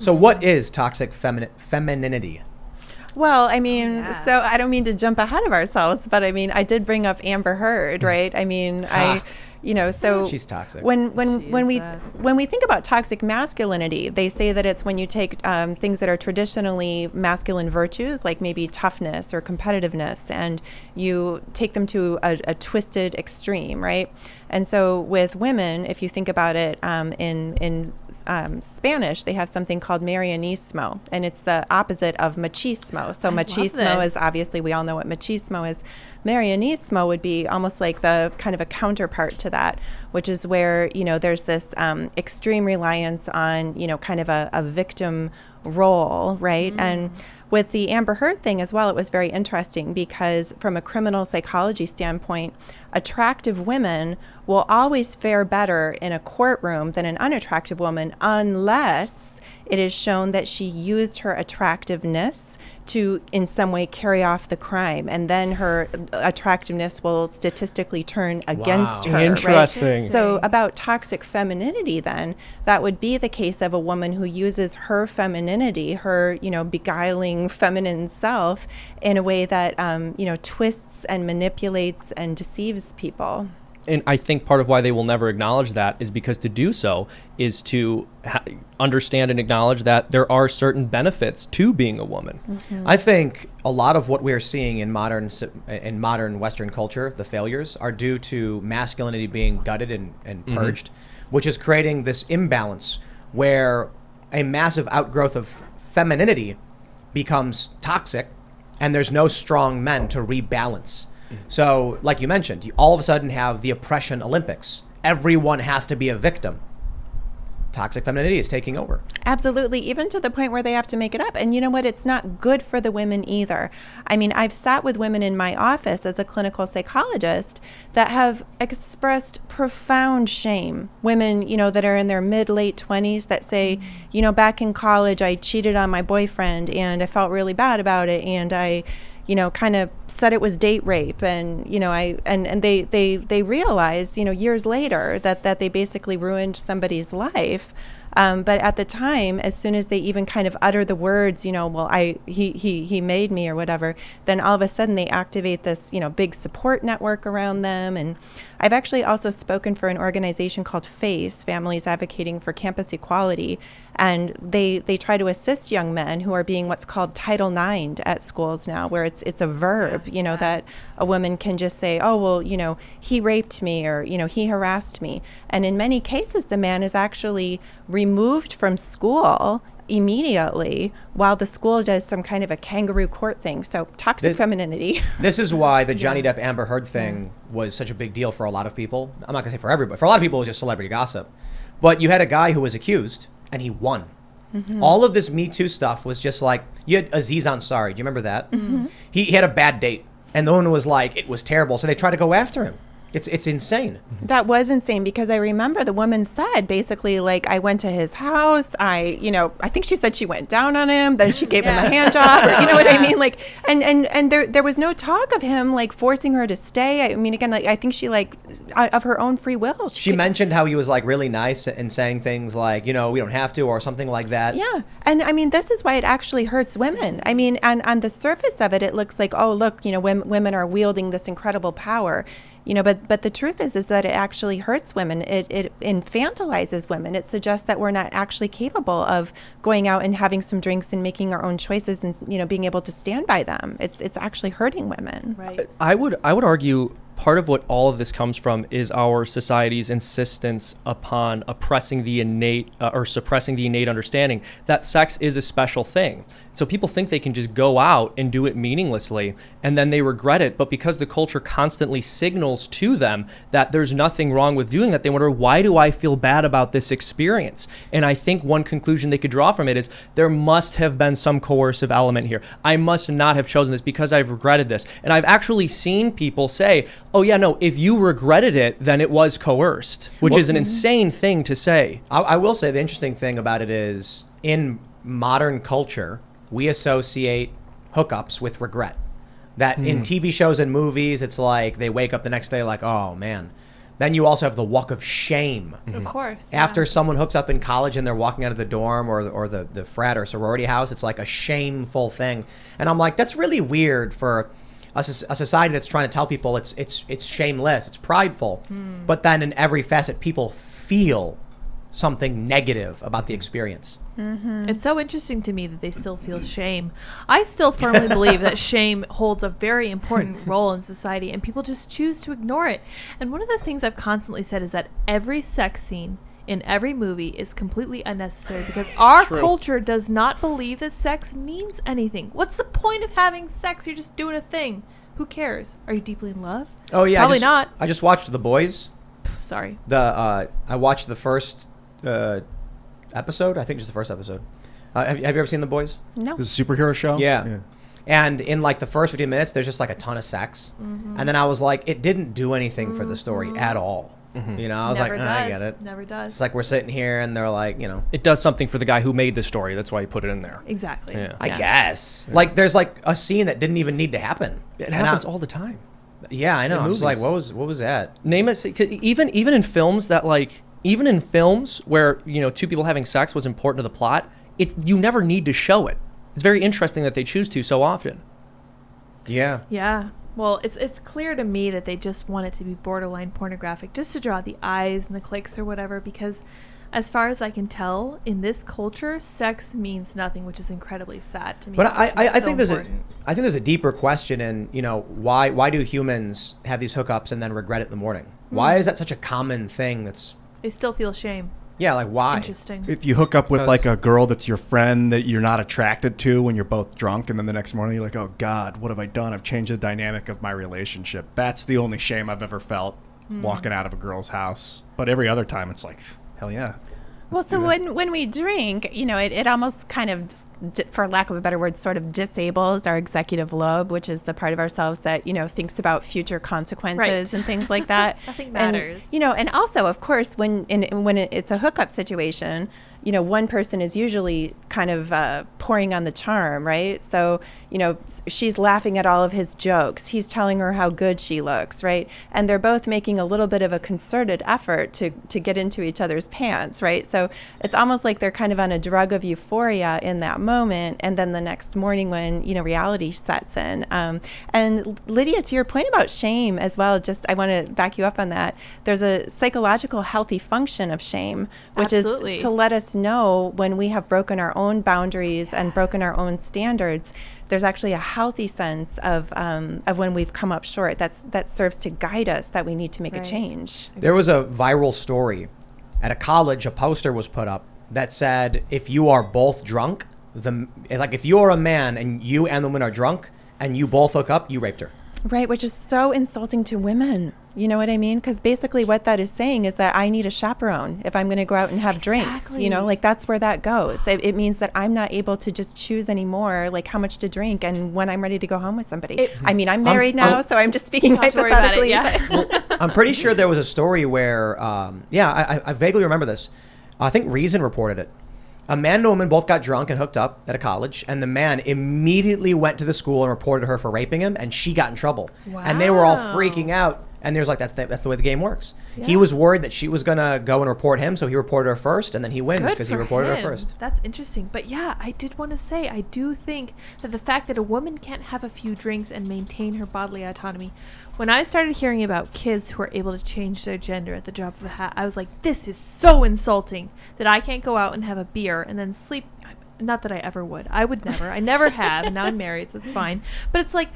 So what is toxic femininity? Well, I mean, so I don't mean to jump ahead of ourselves, but I mean, I did bring up Amber Heard, right? I mean, so she's toxic. When we think about toxic masculinity, they say that it's when you take things that are traditionally masculine virtues, like maybe toughness or competitiveness, and you take them to a twisted extreme, right? And so with women, if you think about it, in Spanish, they have something called marianismo, and it's the opposite of machismo. So machismo is obviously, we all know what machismo is. Marianismo would be almost like the kind of a counterpart to that, which is where, there's this extreme reliance on, kind of a victim role, right? And with the Amber Heard thing as well, it was very interesting because from a criminal psychology standpoint, attractive women will always fare better in a courtroom than an unattractive woman unless it is shown that she used her attractiveness to in some way carry off the crime, and then her attractiveness will statistically turn against her. Interesting. Right? So about toxic femininity, then, that would be the case of a woman who uses her femininity, her beguiling feminine self, in a way that twists and manipulates and deceives people. And I think part of why they will never acknowledge that is because to do so is to understand and acknowledge that there are certain benefits to being a woman. Mm-hmm. I think a lot of what we are seeing in modern Western culture, the failures, are due to masculinity being gutted and purged, which is creating this imbalance where a massive outgrowth of femininity becomes toxic, and there's no strong men to rebalance. So, like you mentioned, you all of a sudden have the oppression Olympics. Everyone has to be a victim. Toxic femininity is taking over. Absolutely, even to the point where they have to make it up. And you know what? It's not good for the women either. I mean, I've sat with women in my office as a clinical psychologist that have expressed profound shame. Women, that are in their mid-late 20s that say, back in college, I cheated on my boyfriend and I felt really bad about it, and I kind of said it was date rape, and they realize, years later that they basically ruined somebody's life. But at the time, as soon as they even kind of utter the words, he made me or whatever, then all of a sudden they activate this, big support network around them. And I've actually also spoken for an organization called FACE, Families Advocating for Campus Equality. And they try to assist young men who are being what's called Title IX at schools now, where it's a verb, that a woman can just say, oh, well, he raped me, or, he harassed me. And in many cases, the man is actually removed from school immediately while the school does some kind of a kangaroo court thing. So toxic femininity. This is why the Johnny Depp Amber Heard thing was such a big deal for a lot of people. I'm not going to say for everybody. For a lot of people, it was just celebrity gossip. But you had a guy who was accused, and he won. Mm-hmm. All of this Me Too stuff was just like, you had Aziz Ansari. Do you remember that? Mm-hmm. He had a bad date, and the one was like, it was terrible. So they tried to go after him. It's insane. That was insane, because I remember the woman said basically, like, I went to his house. I think she said she went down on him. Then she gave him a hand job. Or, you know what I mean? Like, and there was no talk of him like forcing her to stay. I mean, again, like, I think she of her own free will. She mentioned how he was like really nice and saying things like, we don't have to, or something like that. Yeah, and I mean, this is why it actually hurts women. I mean, and on the surface of it, it looks like, oh, look, women are wielding this incredible power. But the truth is that it actually hurts women. It infantilizes women. It suggests that we're not actually capable of going out and having some drinks and making our own choices and being able to stand by them. It's actually hurting women. Right. I would argue part of what all of this comes from is our society's insistence upon oppressing the innate or suppressing the innate understanding that sex is a special thing. So people think they can just go out and do it meaninglessly, and then they regret it. But because the culture constantly signals to them that there's nothing wrong with doing that, they wonder, why do I feel bad about this experience? And I think one conclusion they could draw from it is there must have been some coercive element here. I must not have chosen this because I've regretted this. And I've actually seen people say, oh yeah, no, if you regretted it, then it was coerced, which is an insane thing to say. I will say the interesting thing about it is in modern culture, we associate hookups with regret. That in TV shows and movies, it's like they wake up the next day like, oh man, Then you also have the walk of shame. Of course. After someone hooks up in college and they're walking out of the dorm or the frat or sorority house, it's like a shameful thing. And I'm like, that's really weird for a society that's trying to tell people it's shameless, it's prideful. But then in every facet, people feel something negative about the experience. It's so interesting to me that they still feel shame. I still firmly believe that shame holds a very important role in society, and people just choose to ignore it. And one of the things I've constantly said is that every sex scene in every movie is completely unnecessary because our culture does not believe that sex means anything. What's the point of having sex? You're just doing a thing. Who cares? Are you deeply in love? Oh yeah, Probably not. I just watched The Boys. Sorry. I watched the first episode. I think just the first episode. Have you ever seen The Boys? No. This is a superhero show? Yeah. And in like the first 15 minutes, there's just like a ton of sex. And then I was like, it didn't do anything for the story at all. You know, I was Never like, does. I get it. Never does. It's like we're sitting here and they're like, you know. It does something for the guy who made the story. That's why he put it in there. Exactly. Yeah. I guess. Like there's like a scene that didn't even need to happen. It And happens all the time. Yeah, I know. in I was like, movies. what was that? Name it. 'Cause even in films that like, even in films where, you know, two people having sex was important to the plot, you never need to show it. It's very interesting that they choose to so often. Yeah. Yeah. Well, it's clear to me that they just want it to be borderline pornographic, just to draw the eyes and the clicks or whatever, because as far as I can tell, in this culture, sex means nothing, which is incredibly sad to me. But I So think there's important. I think there's a deeper question in, you know, why do humans have these hookups and then regret it in the morning? Why is that such a common thing that's They still feel shame. yeah, like why? Interesting. If you hook up with Because- like a girl that's your friend that you're not attracted to when you're both drunk, and then the next morning you're like, oh God, what have I done? I've changed the dynamic of my relationship. That's the only shame I've ever felt walking out of a girl's house. But every other time it's like, hell yeah. Well, so when we drink, you know, it almost kind of, for lack of a better word, sort of disables our executive lobe, which is the part of ourselves that, you know, thinks about future consequences Right. and things like that. Nothing And, matters. you know, and also, of course, when it's a hookup situation, you know, one person is usually kind of pouring on the charm, right? So, you know, she's laughing at all of his jokes. He's telling her how good she looks, right? And they're both making a little bit of a concerted effort to get into each other's pants, right? So it's almost like they're kind of on a drug of euphoria in that moment. And then the next morning when, you know, reality sets in. And Lydia, to your point about shame as well, just I want to back you up on that. There's a psychological healthy function of shame, which Absolutely. is to let us know when we have broken our own boundaries and broken our own standards. There's actually a healthy sense of when we've come up short. That serves to guide us that we need to make Right. a change. There was a viral story at a college. A poster was put up that said, if you are both drunk, if you're a man and you and the woman are drunk and you both hook up, you raped her. Right, which is so insulting to women. You know what I mean? Because basically what that is saying is that I need a chaperone if I'm going to go out and have drinks. You know, Exactly. like that's where that goes. It means that I'm not able to just choose anymore, like how much to drink and when I'm ready to go home with somebody. I mean, I'm married now, so I'm just speaking Don't have to worry about it, hypothetically. yeah. but- I'm pretty sure there was a story where, I vaguely remember this. I think Reason reported it. A man and a woman both got drunk and hooked up at a college, and the man immediately went to the school and reported her for raping him, and she got in trouble. And they were all Wow. freaking out. And there's like, that's the way the game works. He Yeah. was worried that she was going to go and report him, so he reported her first, and then he wins Good because he for reported her him. first. That's interesting. But yeah, I did want to say, I do think that the fact that a woman can't have a few drinks and maintain her bodily autonomy, when I started hearing about kids who are able to change their gender at the drop of a hat, I was like, this is so insulting that I can't go out and have a beer and then sleep. Not that I ever would. I would never. I never have, and now I'm married, so it's fine. But it's like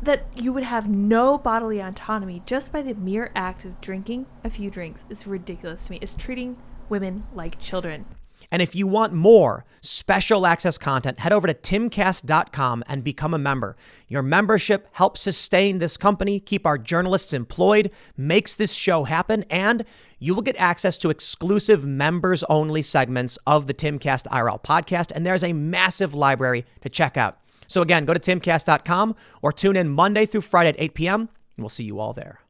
that you would have no bodily autonomy just by the mere act of drinking a few drinks is ridiculous to me. It's treating women like children. And if you want more special access content, head over to timcast.com and become a member. Your membership helps sustain this company, keep our journalists employed, makes this show happen, and you will get access to exclusive members-only segments of the Timcast IRL podcast, and there's a massive library to check out. So again, go to timcast.com or tune in Monday through Friday at 8 p.m., and we'll see you all there.